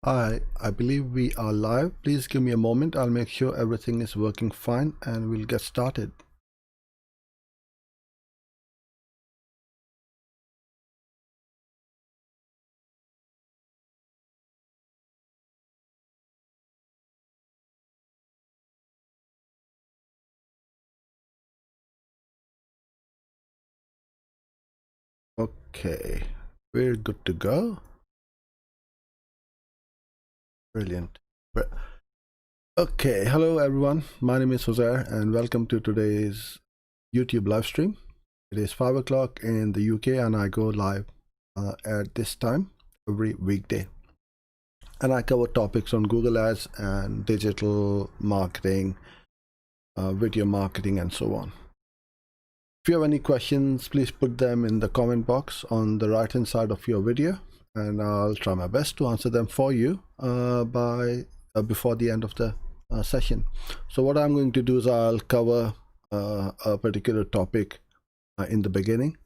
Hi, I believe we are live. Please give me a moment. I'll make sure everything is working fine and we'll get started. Okay, we're good to go. Brilliant. Okay, hello everyone. My name is Jose and welcome to today's YouTube live stream. It is 5 o'clock in the UK and I go live at this time every weekday. And I cover topics on Google Ads and digital marketing, video marketing, and so on. If you have any questions, please put them in the comment box on the right hand side of your video and I'll try my best to answer them for you before the end of the session. So what I'm going to do is I'll cover a particular topic in the beginning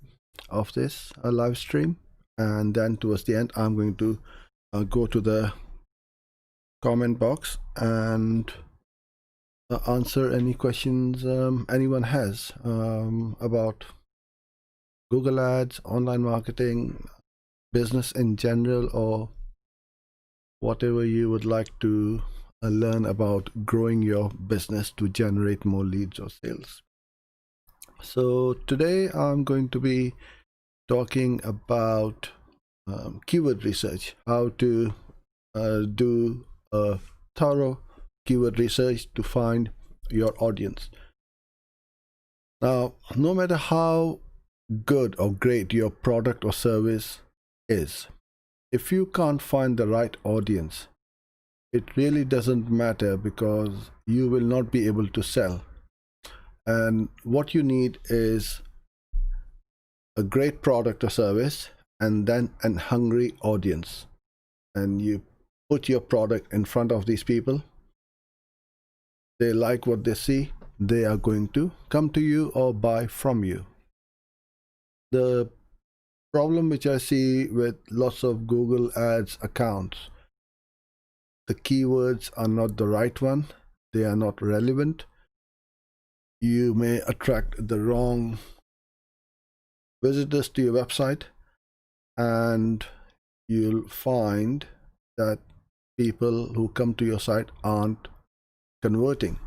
of this live stream, and then towards the end I'm going to go to the comment box and answer any questions anyone has about Google Ads, online marketing, business in general, or whatever you would like to learn about growing your business to generate more leads or sales. So today I'm going to be talking about keyword research, how to do a thorough keyword research to find your audience. Now, no matter how good or great your product or service is, if you can't find the right audience, it really doesn't matter because you will not be able to sell. And what you need is a great product or service and then an hungry audience. And you put your product in front of these people. They like what they see. They are going to come to you or buy from you. The problem which I see with lots of Google Ads accounts, the keywords are not the right one. They are not relevant. You may attract the wrong visitors to your website, and you'll find that people who come to your site aren't converting.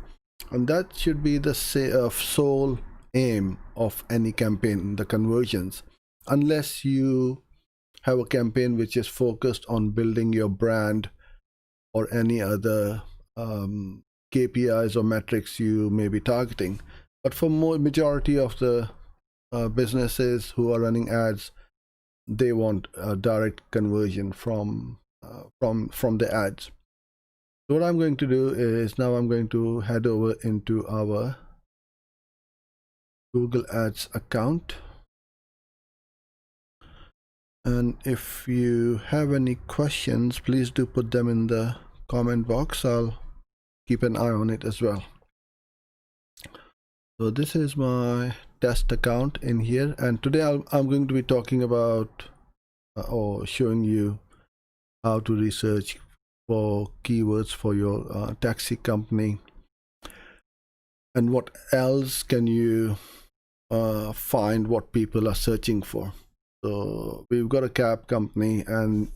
And that should be the sole aim of any campaign, the conversions, unless you have a campaign which is focused on building your brand or any other KPIs or metrics you may be targeting. But for majority of the businesses who are running ads, they want a direct conversion from the ads. So what I'm going to do is now I'm going to head over into our Google Ads account. And if you have any questions, please do put them in the comment box. I'll keep an eye on it as well. So this is my test account in here, and today I'm going to be talking about or showing you how to research for keywords for your taxi company, and what else can you find what people are searching for. So we've got a cab company, and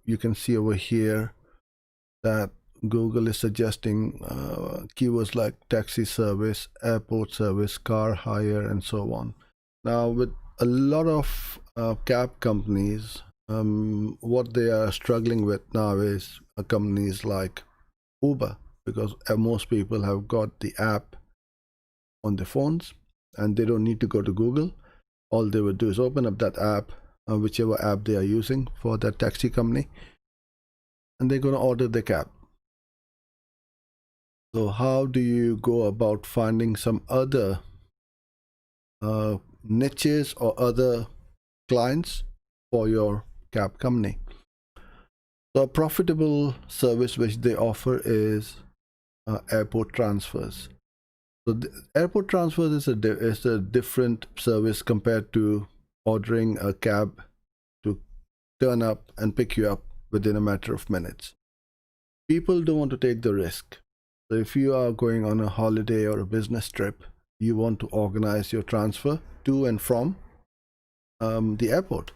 you can see over here that Google is suggesting keywords like taxi service, airport service, car hire, and so on. Now, with a lot of cab companies, what they are struggling with now is companies like Uber, because most people have got the app on their phones and they don't need to go to Google. All they would do is open up that app, whichever app they are using for that taxi company, and they're going to order the cab. So how do you go about finding some other niches or other clients for your cab company? So a profitable service which they offer is airport transfers. So the airport transfers is a different service compared to ordering a cab to turn up and pick you up within a matter of minutes. People don't want to take the risk. So if you are going on a holiday or a business trip, you want to organize your transfer to and from the airport.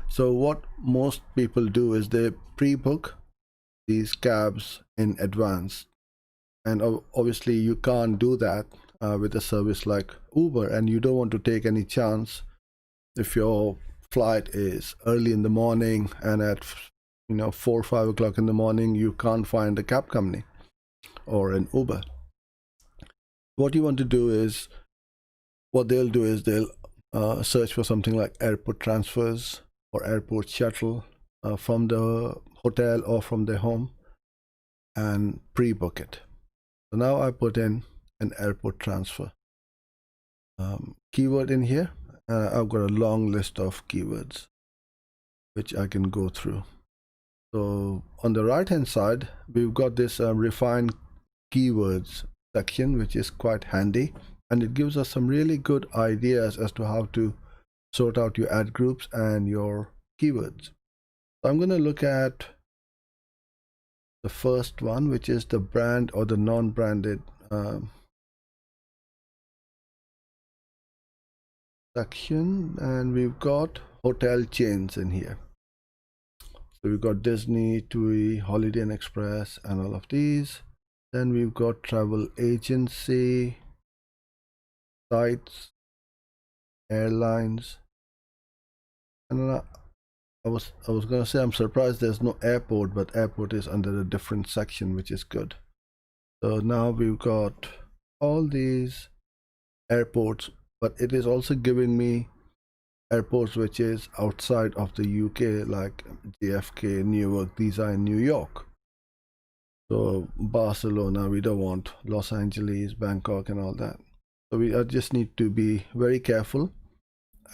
So what most people do is they pre-book these cabs in advance, and obviously you can't do that with a service like Uber, and you don't want to take any chance if your flight is early in the morning and at 4 or 5 o'clock in the morning you can't find a cab company or an Uber. What you want to do is, what they'll do is they'll search for something like airport transfers or airport shuttle from the hotel or from their home and pre-book it. So now I put in an airport transfer keyword in here. I've got a long list of keywords which I can go through. So on the right hand side we've got this refined keywords section, which is quite handy, and it gives us some really good ideas as to how to sort out your ad groups and your keywords. So I'm going to look at the first one, which is the brand or the non-branded section, and we've got hotel chains in here. So we've got Disney, TUI, Holiday Inn Express, and all of these. Then we've got travel agency, sites, airlines, and I was gonna say I'm surprised there's no airport, but airport is under a different section, which is good. So now we've got all these airports, but it is also giving me airports which is outside of the UK, like JFK, Newark. These are in New York. So Barcelona, we don't want Los Angeles, Bangkok, and all that. So we just need to be very careful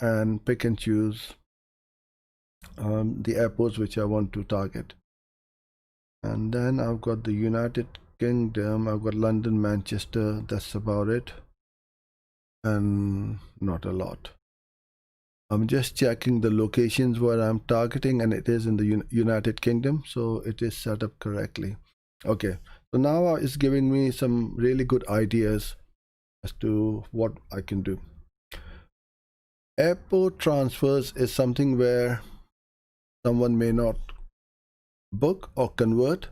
and pick and choose the airports which I want to target. And then I've got the United Kingdom. I've got London, Manchester. That's about it, and not a lot. I'm just checking the locations where I'm targeting, and it is in the United Kingdom, so it is set up correctly. Okay, so now it's giving me some really good ideas as to what I can do. Airport transfers is something where someone may not book or convert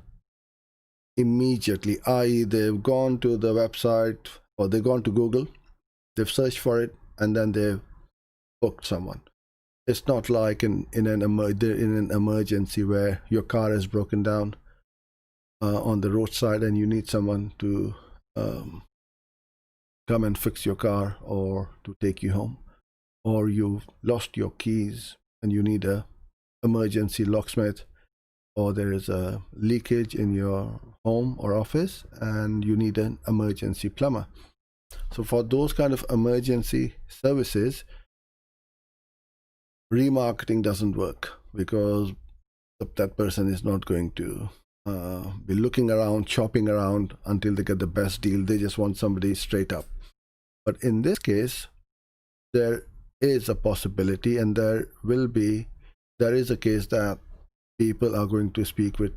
immediately, i.e. they've gone to the website or they've gone to Google, they've searched for it, and then they've booked someone. It's not like in an emergency where your car is broken down on the roadside and you need someone to come and fix your car or to take you home, or you've lost your keys and you need a emergency locksmith, or there is a leakage in your home or office and you need an emergency plumber. So for those kind of emergency services, remarketing doesn't work, because that person is not going to be looking around, shopping around until they get the best deal. They just want somebody straight up. But in this case, there is a possibility, and there is a case that people are going to speak with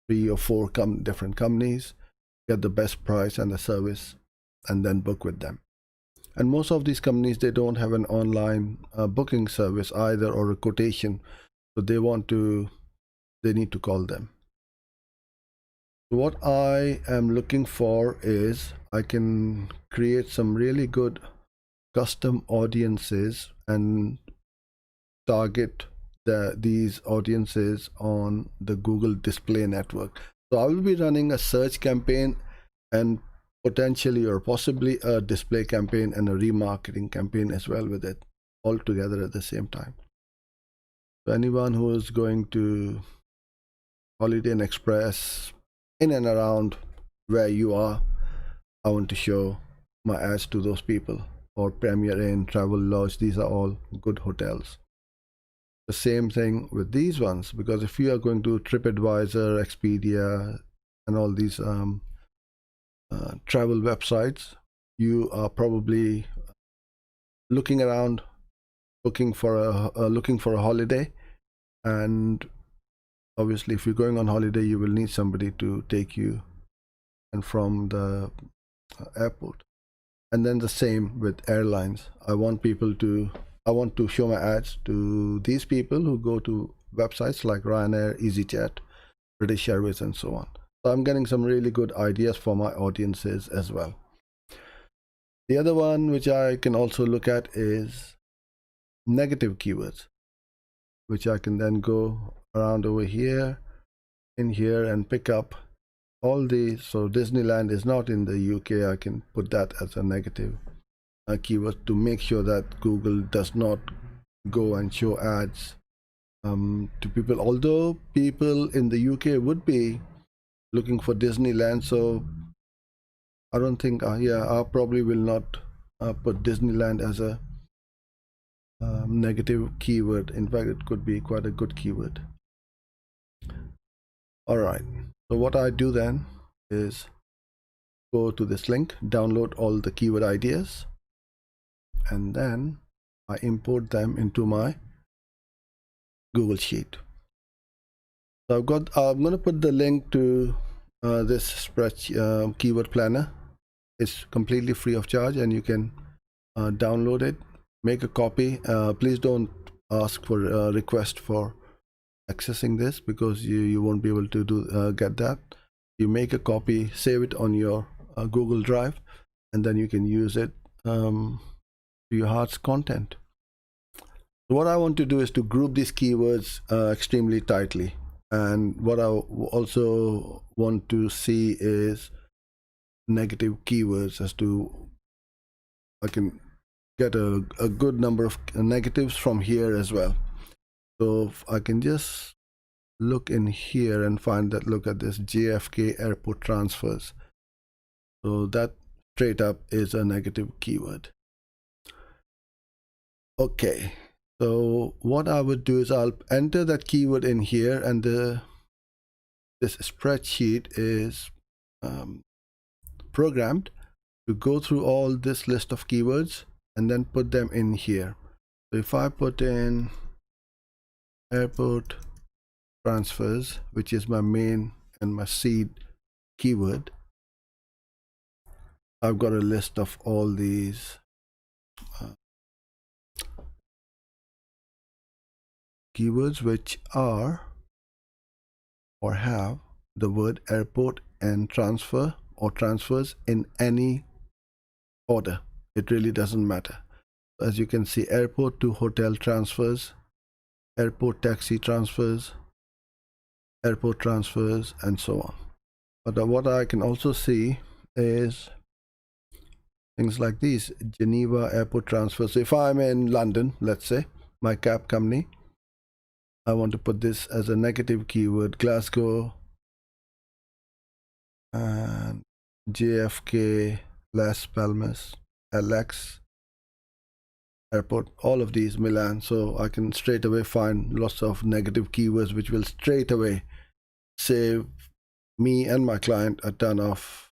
3 or 4 different companies, get the best price and the service, and then book with them. And most of these companies, they don't have an online booking service either, or a quotation, so they need to call them. So what I am looking for is I can create some really good custom audiences and target these audiences on the Google display network. So I will be running a search campaign and potentially or possibly a display campaign and a remarketing campaign as well with it, all together at the same time. So anyone who is going to Holiday Inn Express in and around where you are, I want to show my ads to those people. Or Premier Inn, Travel Lodge, these are all good hotels. The same thing with these ones, because if you are going to TripAdvisor, Expedia, and all these travel websites, you are probably looking around, looking for a holiday, and Obviously, if you're going on holiday, you will need somebody to take you and from the airport. And then the same with airlines. I want to show my ads to these people who go to websites like Ryanair, EasyJet, British Airways, and so on. So I'm getting some really good ideas for my audiences as well. The other one which I can also look at is negative keywords, which I can then go around over here, in here, and pick up all these. So Disneyland is not in the UK. I can put that as a negative keyword to make sure that Google does not go and show ads to people, although people in the UK would be looking for Disneyland. So I don't think I probably will not put Disneyland as a negative keyword. In fact, it could be quite a good keyword. All right, so what I do then is go to this link, download all the keyword ideas, and then I import them into my Google Sheet. So I'm going to put the link to this spreadsheet keyword planner. It's completely free of charge, and you can download it, make a copy. Please don't ask for a request for accessing this, because you won't be able to get that. You make a copy, save it on your Google Drive, and then you can use it to your heart's content. So what I want to do is to group these keywords extremely tightly, and what I also want to see is negative keywords, as to I can get a good number of negatives from here as well. So I can just look in here and find that, look at this, JFK airport transfers. So that straight up is a negative keyword. Okay, so what I would do is I'll enter that keyword in here, and this spreadsheet is programmed to go through all this list of keywords and then put them in here. So if I put in airport transfers, which is my main and my seed keyword, I've got a list of all these keywords which are or have the word airport and transfer or transfers in any order. It really doesn't matter. As you can see, airport to hotel transfers, airport taxi transfers, airport transfers, and so on. But what I can also see is things like these: Geneva airport transfers. So if I'm in London, let's say, my cab company, I want to put this as a negative keyword: Glasgow and JFK, Las Palmas, LX airport, all of these, Milan. So I can straight away find lots of negative keywords which will straight away save me and my client a ton of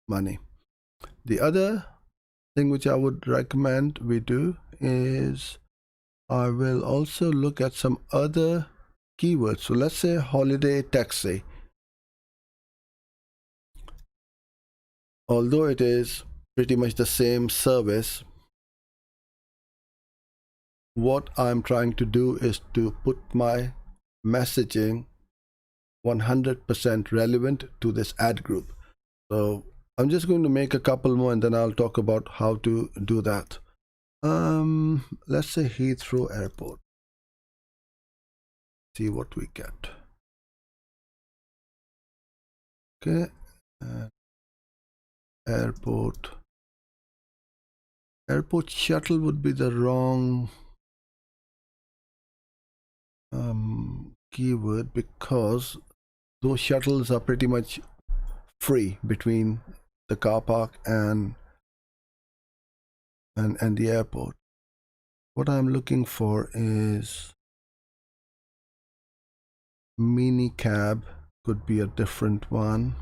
money. The other thing which I would recommend we do is I will also look at some other keywords. So let's say holiday taxi. Although it is pretty much the same service, what I'm trying to do is to put my messaging 100% relevant to this ad group. So I'm just going to make a couple more, and then I'll talk about how to do that. Let's say Heathrow Airport. See what we get. Okay, airport shuttle would be the wrong keyword, because those shuttles are pretty much free between the car park and the airport. What I'm looking for is mini cab, could be a different one.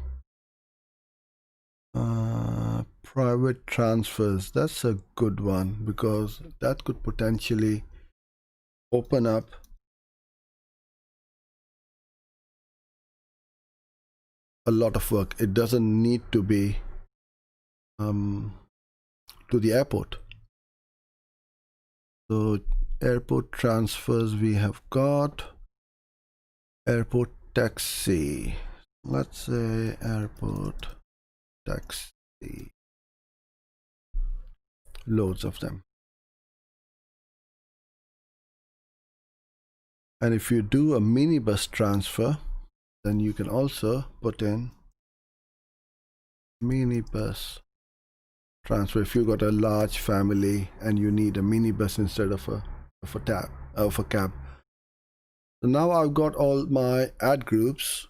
Private transfers, that's a good one, because that could potentially open up a lot of work. It doesn't need to be to the airport. So airport transfers, we have got airport taxi. Let's say airport taxi. Loads of them. And if you do a minibus transfer, then you can also put in minibus transfer. If you got a large family and you need a minibus instead of a cab. So now I've got all my ad groups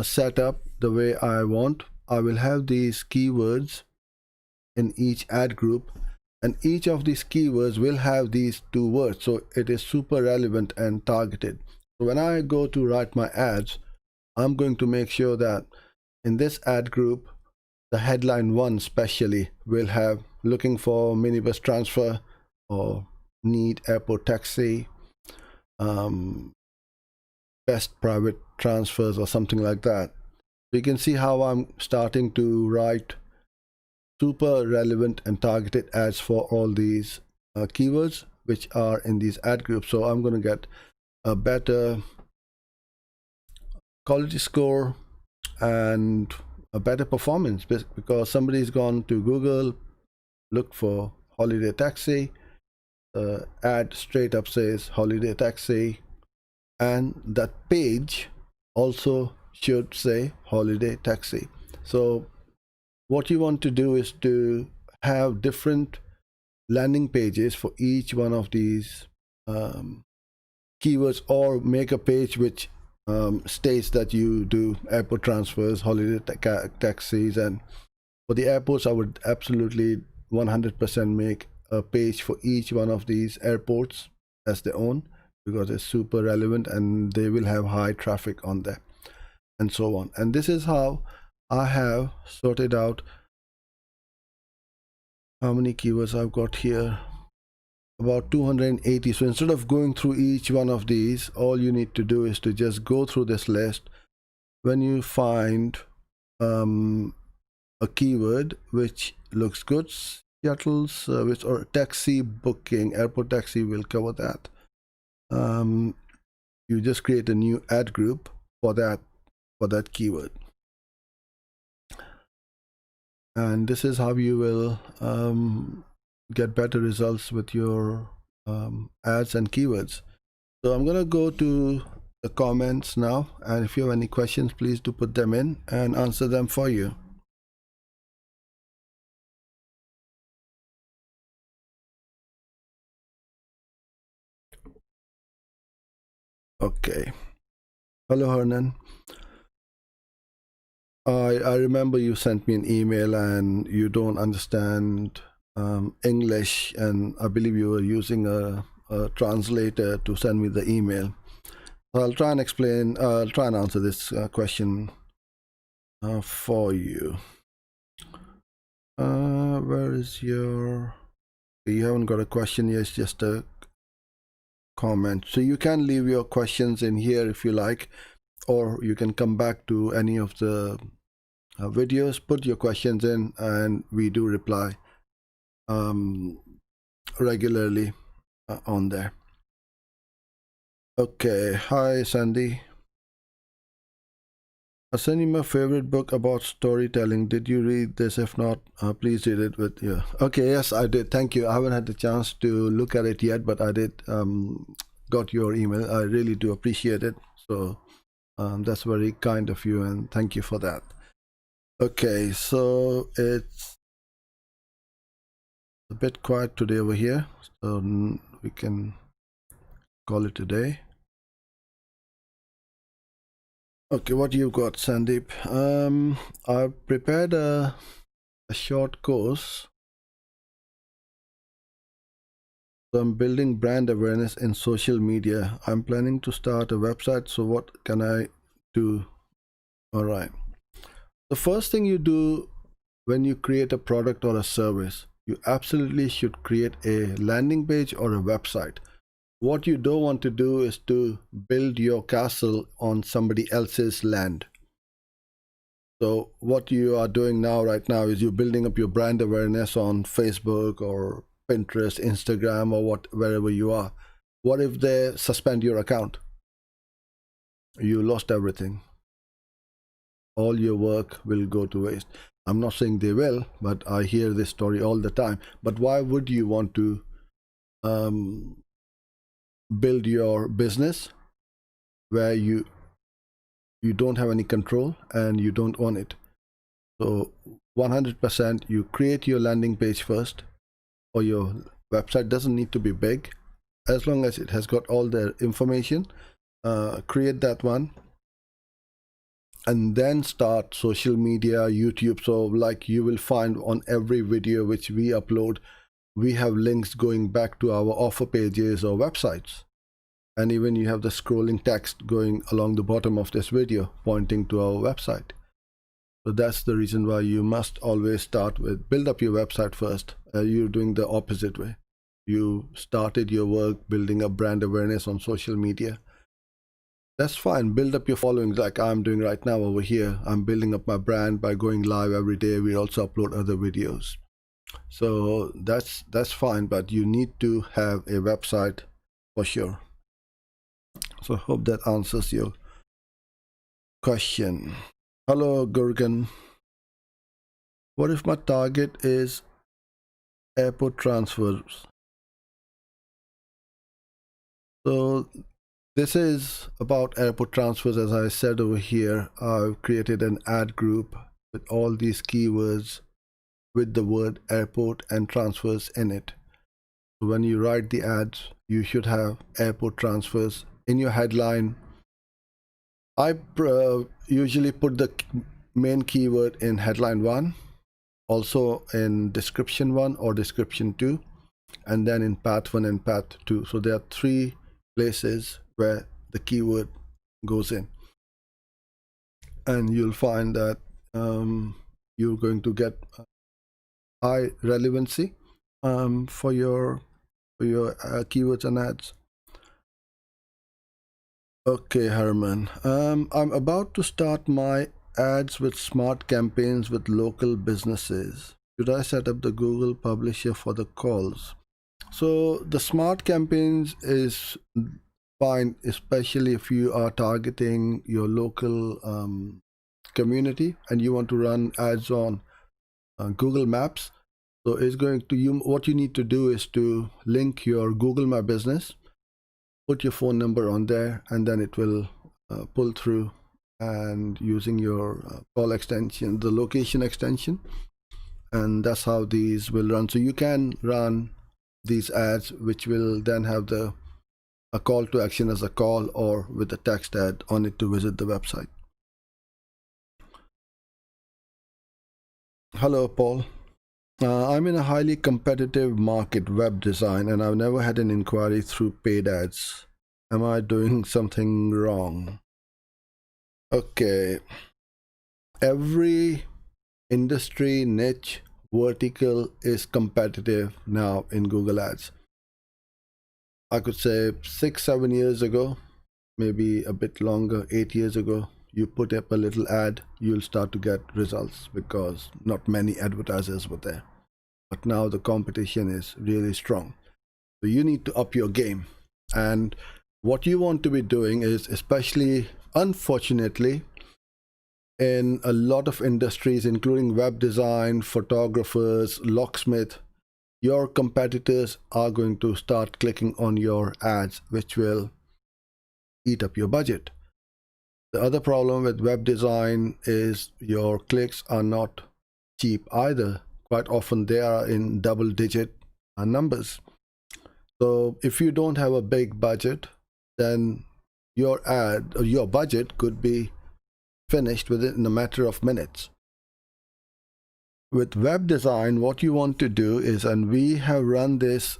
set up the way I want. I will have these keywords in each ad group, and each of these keywords will have these two words, so it is super relevant and targeted. So when I go to write my ads, I'm going to make sure that in this ad group, the headline one especially will have looking for minibus transfer or need airport taxi, best private transfers or something like that. So you can see how I'm starting to write super relevant and targeted ads for all these keywords which are in these ad groups. So I'm going to get a better quality score and a better performance because somebody's gone to Google, look for holiday taxi, ad straight up says holiday taxi, and that page also should say holiday taxi. So what you want to do is to have different landing pages for each one of these keywords, or make a page which states that you do airport transfers, holiday taxis. And for the airports, I would absolutely 100% make a page for each one of these airports as their own, because it's super relevant and they will have high traffic on there and so on. And this is how I have sorted out how many keywords I've got here. About 280. So instead of going through each one of these, all you need to do is to just go through this list. When you find a keyword which looks good, shuttle service or taxi booking, airport taxi will cover that. You just create a new ad group for that keyword, and this is how you will get better results with your ads and keywords. So I'm gonna go to the comments now, and if you have any questions, please do put them in and answer them for you. Okay. Hello, Hernan. I remember you sent me an email and you don't understand English, and I believe you were using a translator to send me the email. So I'll try and explain, I'll try and answer this question for you. Where is your... You haven't got a question yet, it's just a comment. So you can leave your questions in here if you like, or you can come back to any of the videos, put your questions in, and we do reply regularly on there. Okay, hi Sandy. I sent you my favorite book about storytelling. Did you read this? If not, please read it with you. Okay, yes, I did. Thank you. I haven't had the chance to look at it yet, but I did got your email. I really do appreciate it. So that's very kind of you, and thank you for that. Okay, so it's a bit quiet today over here, so we can call it a day. Okay, what you got, Sandeep? I've prepared a short course. So I'm building brand awareness in social media. I'm planning to start a website. So what can I do? All right. The first thing you do when you create a product or a service, you absolutely should create a landing page or a website. What you don't want to do is to build your castle on somebody else's land. So what you are doing now, right now, is you're building up your brand awareness on Facebook or Pinterest, Instagram, or wherever you are. What if they suspend your account? You lost everything. All your work will go to waste. I'm not saying they will, but I hear this story all the time. But why would you want to build your business where you don't have any control and you don't own it? So 100%, you create your landing page first, or your website doesn't need to be big, as long as it has got all the information. Create that one, and then start social media, YouTube. So like you will find on every video which we upload, we have links going back to our offer pages or websites. And even you have the scrolling text going along the bottom of this video pointing to our website. So that's the reason why you must always start with build up your website first. You're doing the opposite way. You started your work building up brand awareness on social media. That's fine. Build up your following like I'm doing right now over here. I'm building up my brand by going live every day. We also upload other videos. So that's fine, but you need to have a website for sure. So I hope that answers your question. Hello, Gurgan. What if my target is airport transfers? So this is about airport transfers. As I said over here, I've created an ad group with all these keywords with the word airport and transfers in it. So when you write the ads, you should have airport transfers in your headline. I usually put the main keyword in headline 1, also in description 1 or description 2, and then in path 1 and path 2. So there are 3 places where the keyword goes in, and you'll find that you're going to get high relevancy for your keywords and ads. Okay, Herman. I'm about to start my ads with smart campaigns with local businesses. Should I set up the Google publisher for the calls? So the smart campaigns is fine, especially if you are targeting your local community and you want to run ads on Google Maps. So it's going to what you need to do is to link your Google My Business, put your phone number on there, and then it will pull through, and using your call extension, the location extension, and that's how these will run. So you can run these ads which will then have a call to action as a call, or with a text ad on it to visit the website. Hello, Paul. I'm in a highly competitive market, web design, and I've never had an inquiry through paid ads. Am I doing something wrong? Okay. Every industry, niche, vertical is competitive now in Google Ads. I could say 6-7 years ago, maybe a bit longer, 8 years ago, you put up a little ad, you'll start to get results because not many advertisers were there. But now the competition is really strong. So you need to up your game. And what you want to be doing is, especially unfortunately, in a lot of industries, including web design, photographers, locksmith, your competitors are going to start clicking on your ads, which will eat up your budget. The other problem with web design is your clicks are not cheap either. Quite often they are in double-digit numbers. So if you don't have a big budget, then your ad or your budget could be finished within a matter of minutes. With web design, what you want to do is, and we have run this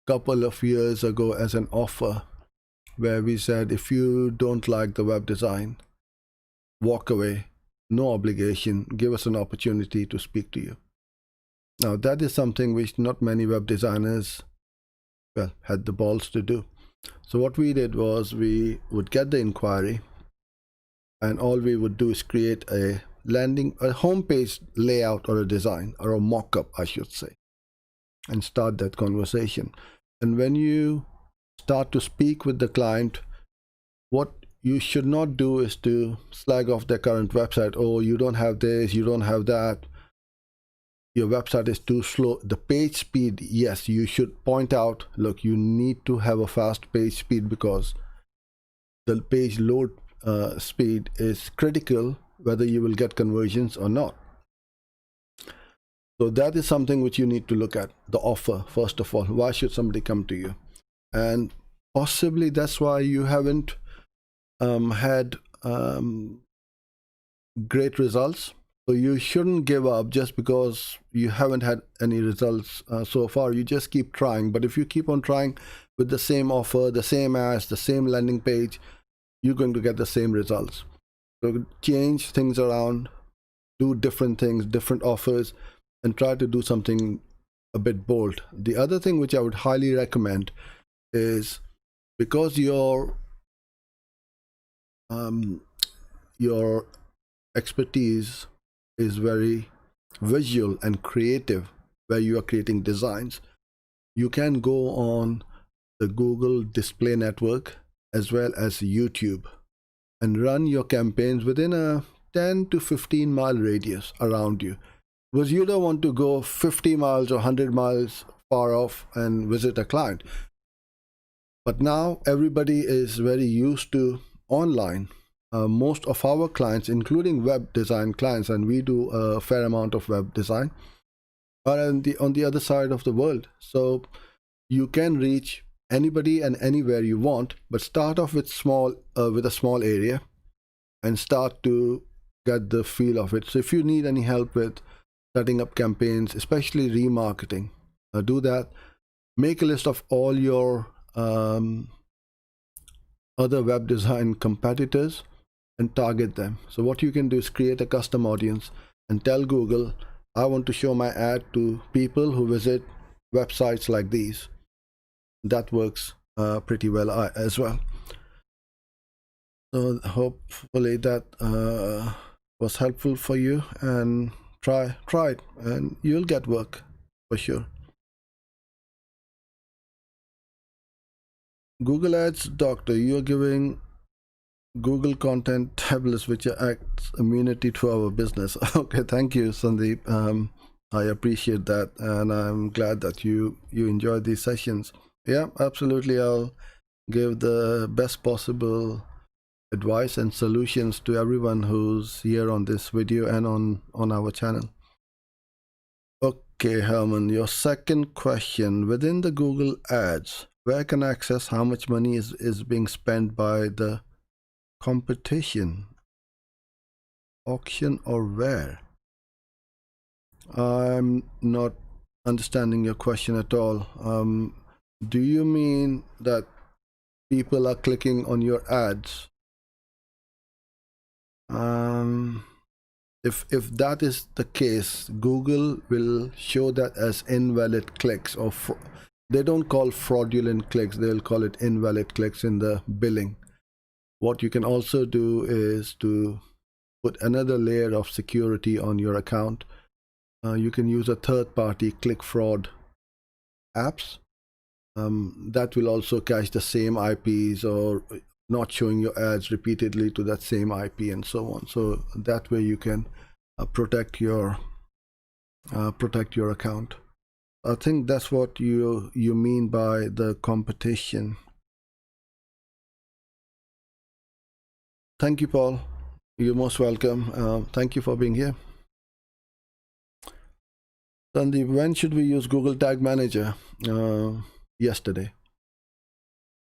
a couple of years ago as an offer, where we said if you don't like the web design, walk away, no obligation, give us an opportunity to speak to you. Now that is something which not many web designers had the balls to do. So what we did was we would get the inquiry, and all we would do is create a a home page layout or a design or a mock-up, I should say, and start that conversation. And when you start to speak with the client, what you should not do is to slag off their current website. Oh, you don't have this, you don't have that, your website is too slow. The page speed, yes, you should point out, look, you need to have a fast page speed because the page load speed is critical whether you will get conversions or not. So that is something which you need to look at. The offer, first of all, why should somebody come to you? And possibly that's why you haven't had great results. So you shouldn't give up just because you haven't had any results so far. You just keep trying. But if you keep on trying with the same offer, the same ads, the same landing page, you're going to get the same results. So change things around, do different things, different offers, and try to do something a bit bold. The other thing which I would highly recommend is, because your expertise is very visual and creative, where you are creating designs, you can go on the Google display network as well as YouTube and run your campaigns within a 10 to 15 mile radius around you, because you don't want to go 50 miles or 100 miles far off and visit a client. But now everybody is very used to online. Most of our clients, including web design clients, and we do a fair amount of web design, are on the other side of the world. So you can reach anybody and anywhere you want, but start off with a small area and start to get the feel of it. So if you need any help with setting up campaigns, especially remarketing, do that. Make a list of all your other web design competitors and target them. So what you can do is create a custom audience and tell Google, I want to show my ad to people who visit websites like these. That works pretty well as well. So hopefully that was helpful for you, and try it and you'll get work for sure. Google Ads Doctor, you're giving Google content tablets which acts immunity to our business. Okay, thank you, Sandeep. I appreciate that, and I'm glad that you enjoy these sessions. Yeah, absolutely. I'll give the best possible advice and solutions to everyone who's here on this video and on our channel. Okay, Herman, your second question: within the Google Ads, where can I access how much money is being spent by the competition, auction, or where? I'm not understanding your question at all. Do you mean that people are clicking on your ads? If that is the case, Google will show that as invalid clicks, or they don't call fraudulent clicks, they'll call it invalid clicks in the billing. What you can also do is to put another layer of security on your account. You can use a third-party click fraud apps that will also catch the same IPs or not showing your ads repeatedly to that same IP and so on. So that way you can protect your account. I think that's what you mean by the competition. Thank you, Paul. You're most welcome. Thank you for being here. Sandeep, when should we use Google Tag Manager? Yesterday.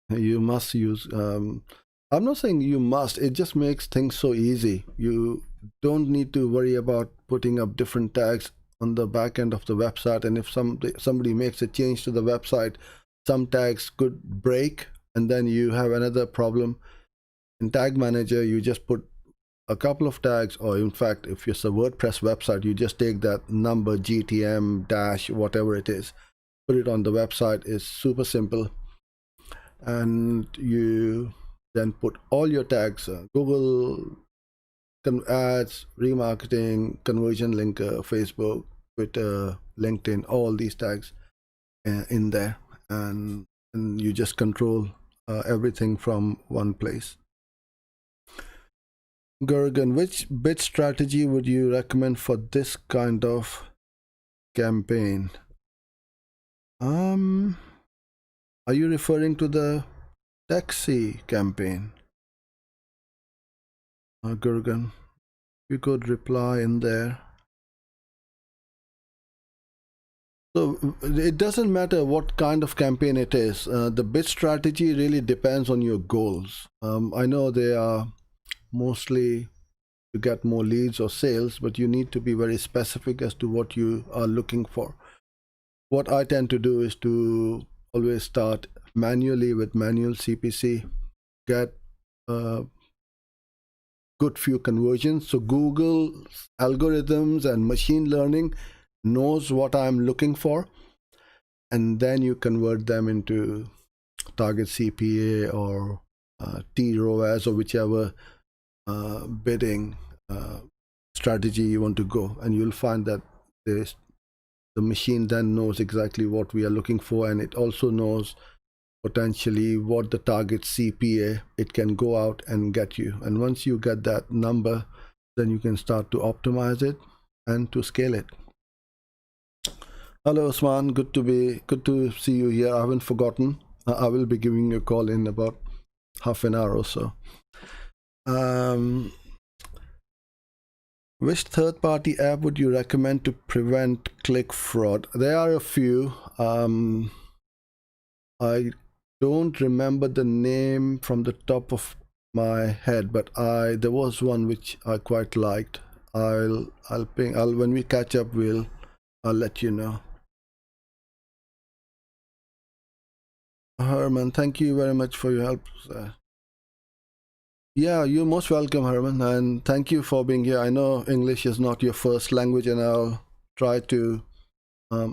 You must use. I'm not saying you must. It just makes things so easy. You don't need to worry about putting up different tags on the back end of the website. And if somebody makes a change to the website, some tags could break, and then you have another problem. In Tag Manager, you just put a couple of tags, or in fact, if it's a WordPress website, you just take that number, GTM dash, whatever it is, put it on the website. It's super simple. And you then put all your tags. Google ads, remarketing, conversion linker, Facebook, Twitter, LinkedIn, all these tags in there, and you just control everything from one place. Gurgan, which bid strategy would you recommend for this kind of campaign? Are you referring to the taxi campaign? Gurgan, you could reply in there. So it doesn't matter what kind of campaign it is. The bid strategy really depends on your goals. I know they are mostly to get more leads or sales, but you need to be very specific as to what you are looking for. What I tend to do is to always start manually with manual CPC, get good few conversions. So Google's algorithms and machine learning knows what I'm looking for, and then you convert them into target CPA or TROAS or whichever bidding strategy you want to go, and you'll find that the machine then knows exactly what we are looking for, and it also knows potentially what the target CPA it can go out and get you. And once you get that number, then you can start to optimize it and to scale it. Hello Osman, good to see you here. I haven't forgotten. I will be giving you a call in about half an hour or so. Which third-party app would you recommend to prevent click fraud? There are a few. I don't remember the name from the top of my head, but there was one which I quite liked. I'll when we catch up, I'll let you know. Herman, thank you very much for your help. Yeah, you're most welcome, Herman, and thank you for being here. I know English is not your first language, and I'll try to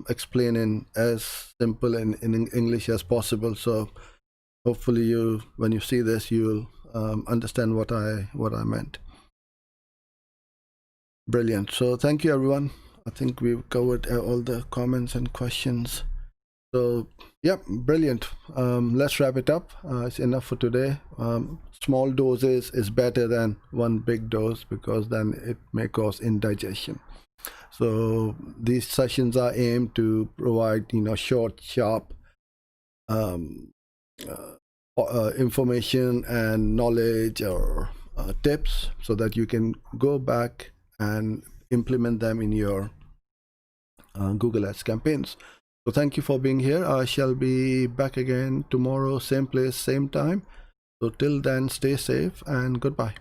explain in as simple in English as possible. So hopefully when you see this, you'll understand what I meant. Brilliant. So thank you, everyone. I think we've covered all the comments and questions. So yeah, brilliant. Let's wrap it up. It's enough for today. Small doses is better than one big dose, because then it may cause indigestion. So these sessions are aimed to provide, short, sharp information and knowledge or tips, so that you can go back and implement them in your Google Ads campaigns. So thank you for being here. I shall be back again tomorrow, same place, same time. So till then, stay safe and goodbye.